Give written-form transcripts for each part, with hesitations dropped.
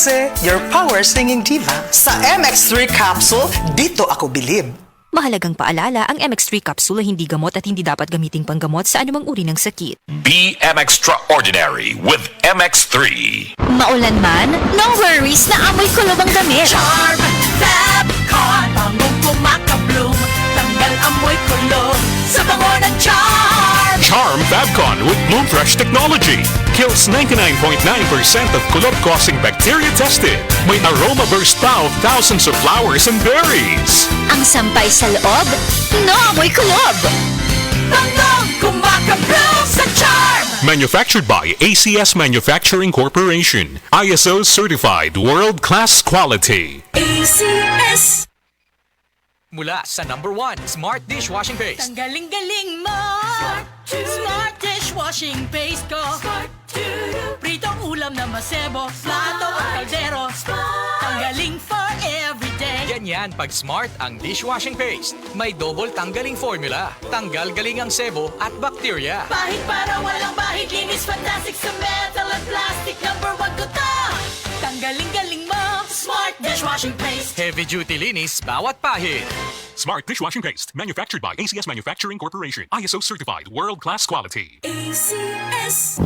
Beyonce, your power singing diva. Sa MX3 capsule, dito ako bilib. Mahalagang paalala, ang MX3 capsule ay hindi gamot at hindi dapat gamiting panggamot sa anumang uri ng sakit. Be extraordinary with MX3. Maulan man, no worries na amoy kulob ang damit. Charm Fabcon, bangong kumakabloom, tanggal amoy kulob sa bango ng Charm. Charm Fabcon with Bloom Fresh technology kills 99.9% of kulob-causing bacteria tested. May aroma burst pa of thousands of flowers and berries. Ang sampay sa loob, no amoy kulob. Bangong kumakabloom sa Charm. Manufactured by ACS Manufacturing Corporation. ISO certified world-class quality. ACS. Mula sa #1 Smart Dishwashing Paste. Ang galing-galing mo. Smart dishwashing paste ko. Pritong ulam na masebo, plato at kaldero. Tanggaling for everyday. Ganyan pag Smart ang dishwashing paste. May double tanggaling formula. Tanggal galing ang sebo at bacteria. Bahid para walang bahid, linis fantastic sa metal at plastic. #1 ko to. Tanggaling-galing mo. Smart dishwashing paste. Heavy duty linis bawat pahid. Smart Dishwashing Paste. Manufactured by ACS Manufacturing Corporation. ISO certified world-class quality. ACS.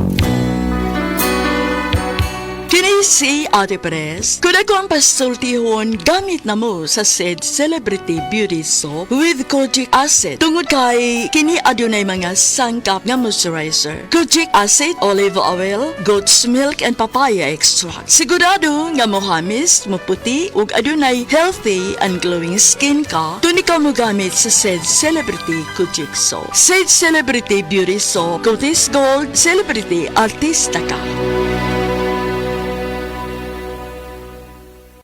Kini si Ate Perez. Kung ako ang pasultihon, gamit na mo sa said Celebrity Beauty Soap with Kojic Acid. Tungod kay kini adunay mga sangkap nga moisturizer. Kojic Acid, olive oil, goat's milk, and papaya extract. Sigurado nga mohamis, maputi, ug adunay healthy and glowing skin ka, tuni ka mo gamit sa said Celebrity Kojic Soap. Said Celebrity Beauty Soap, Cotis Gold, Celebrity Artista ka.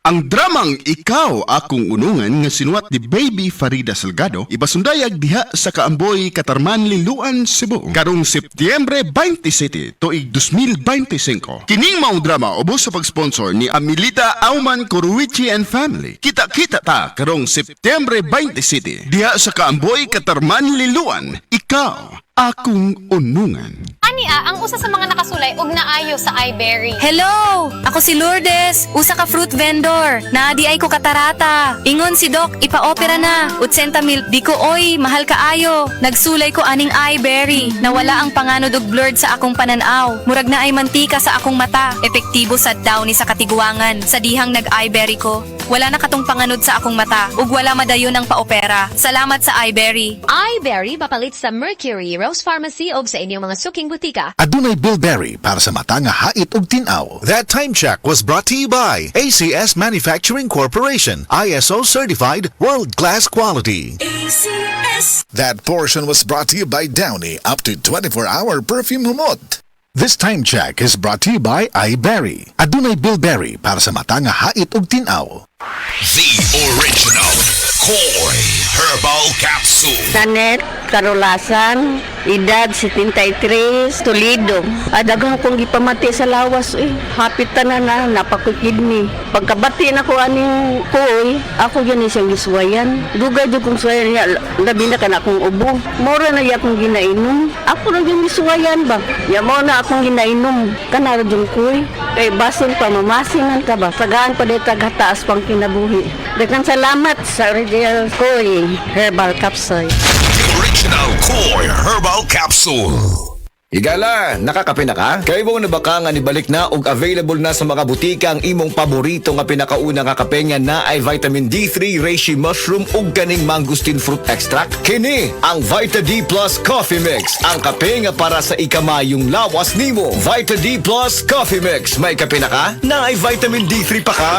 Ang dramang Ikaw Akong Unungan nga sinuwat ni Baby Farida Salgado ipasundayag diha sa Kaamboy, Katarman, Liloan, Cebu karong Setyembre 27 tuig 2025. Kining maong drama ubos sa pag-sponsor ni Amilita Auman Kuruichi and Family. Kita-kita ta karong Setyembre 27 diha sa Kaamboy, Katarman, Liloan. Ikaw Akong Unungan. Ania, ang usa sa mga nakasulay ug naayo sa iBerry. Hello! Ako si Lourdes, usa ka fruit vendor. Naadi ay ko katarata. Ingon si Doc, ipa-opera na. 80,000 di ko oy, mahal kaayo. Nagsulay ko aning iBerry. Nawala ang panganod ug blurred sa akong pananaw. Murag na ay mantika sa akong mata. Epektibo sad daw ni sa katiguangan. Sa dihang nag-iBerry ko. Wala na katong panganod sa akong mata ug wala madayon ang paopera. Salamat sa iBerry. iBerry papalit sa Mercury Rose Pharmacy o sa inyong mga suking butika. Adunay Bilberry para sa mata nga hait ug tinaw. That time check was brought to you by ACS Manufacturing Corporation. ISO certified world-class quality. ACS. That portion was brought to you by Downy up to 24-hour perfume humot. This time check is brought to you by iBerry. Adunay Bilberry para sa mata nga hait ug tinaw. The original Koi Herbal Capsule. Tanet, Karolasan, edad 73, Toledo. Adagang kong gipamati sa lawas hapit tanan na napakukidney. Pagkabati na ko aning koy, ako yan siyang giswayan. Dugay jud kong suwayan niya, labi na ka na akong ubo. Mora na iya akong ginainom. Ako na yung giswayan ba? Ya mo na akong ginainom. Kanaro yung koy. Kay basin pa, mamasingan ka ba? Sagaan pa dito taas pang kinabuhi. Daghang salamat sa original Koi Herbal Capsule. Original Koi Herbal Capsule. Higala, nakakape na ka? Kay mo na baka nga nibalik na ug available na sa mga butika ang imong paborito nga pinakauna nga kape nga na ay vitamin D3, reishi mushroom ug ganing mangosteen fruit extract. Kini ang Vita D Plus Coffee Mix, ang kape nga para sa ikamayong lawas nimo. Vita D Plus Coffee Mix, may kape na ka? Na ay vitamin D3 pa ka.